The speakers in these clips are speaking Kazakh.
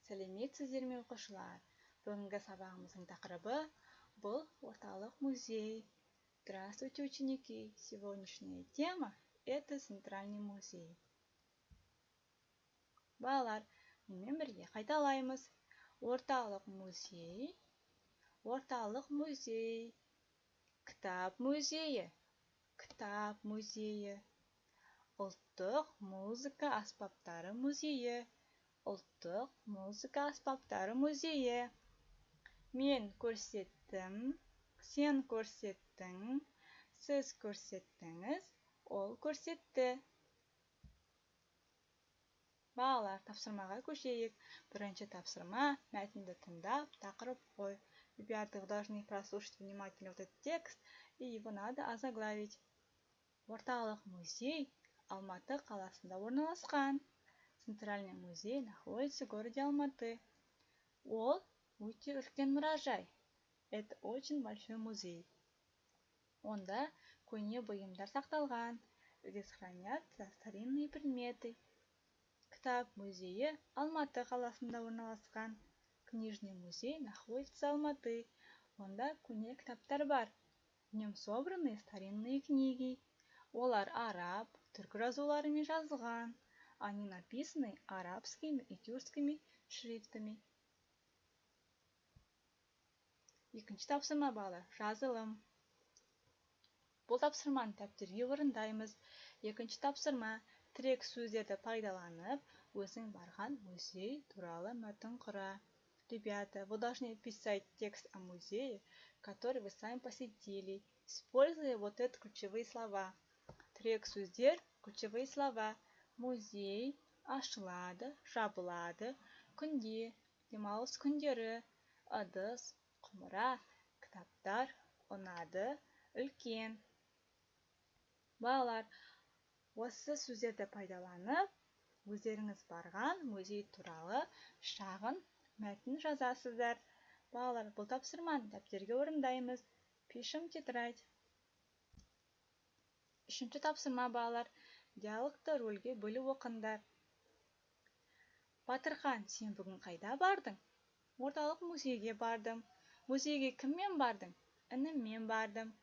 Сәлеметсіздер ме оқушылар? Бүгінгі сабағымыздың тақырыбы бұл орталық музей. Здравствуйте, ученики! Сегодняшняя тема – это центральный музей. Балалар, менімен бірге қайталаймыз. Орталық музей, орталық музей, кітап музейі, кітап музейі, ұлттық музыка аспаптары музейі, ұлттық музыка аспаптары музейі. Мен көрсеттім, сен көрсеттің, сіз көрсеттіңіз, ол көрсетті. Балалар, тапсырмаға көшейік. Бірінші тапсырма, мәтінді тыңдап, тақырып қой. Ребята, вы должны прослушать внимательно этот текст, и его надо озаглавить. Орталық музей Алматы қаласында орналасқан. Центральный музей находится в городе Алматы. Ол өте үлкен мұражай. Это очень большой музей. Онда көне бұйымдар сақталған. Здесь хранятся старинные предметы. Кітап музейі Алматы қаласында орналасқан. Книжный музей находится в Алматы. Онда көне кітаптар бар. В нем собраны старинные книги. Олар араб, түркі жазуларымен жазылған. Они написаны арабскими и тюркскими шрифтами. Екінші тапсырма балалар, жазылым. Бұл тапсырманы дәптерге орындаймыз. Екінші тапсырма, тірек сөздерді пайдаланып, өзің барған музей туралы мәтін құра. Ребята, вы должны писать текст о музее, который вы сами посетили, используя вот эти ключевые слова. Тірек сөздер, ключевые слова. Музей, ашылады, жабылады, күнде, демалыс күндері, ыдыс, құмыра, кітаптар, ұнады, үлкен. Балалар, осы сөздерді пайдаланып, өздеріңіз барған музей туралы шағын мәтін жазасыздар. Балалар, бұл тапсырманы дәптерге орындаймыз. Пишем тетрадь. Үшінші тапсырма балалар, диалогты рөлге бөліп оқыңдар. Батырхан, сен бүгін қайда бардың? Орталық музейге бардым. Музейге кіммен бардың? Ініммен бардым.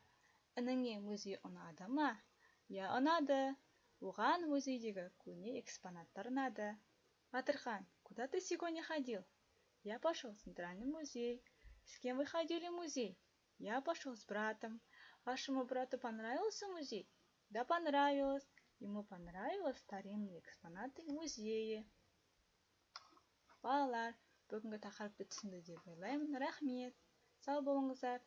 Ініңе музей ұнады ма? Я, ұнады. Оған музейдегі көне экспонаттар ұнады. Батырхан, куда ты сегодня ходил? Я пошел в центральный музей. С кем вы ходили в музей? Я пошел с братом. Вашему брату понравился музей? Да, понравилось. Ему понравились старинные экспонаты в музее. Балалар, бүгінгі тақырыпты түсінді деп ойлаймын. Рахмет. Сау болыңыздар.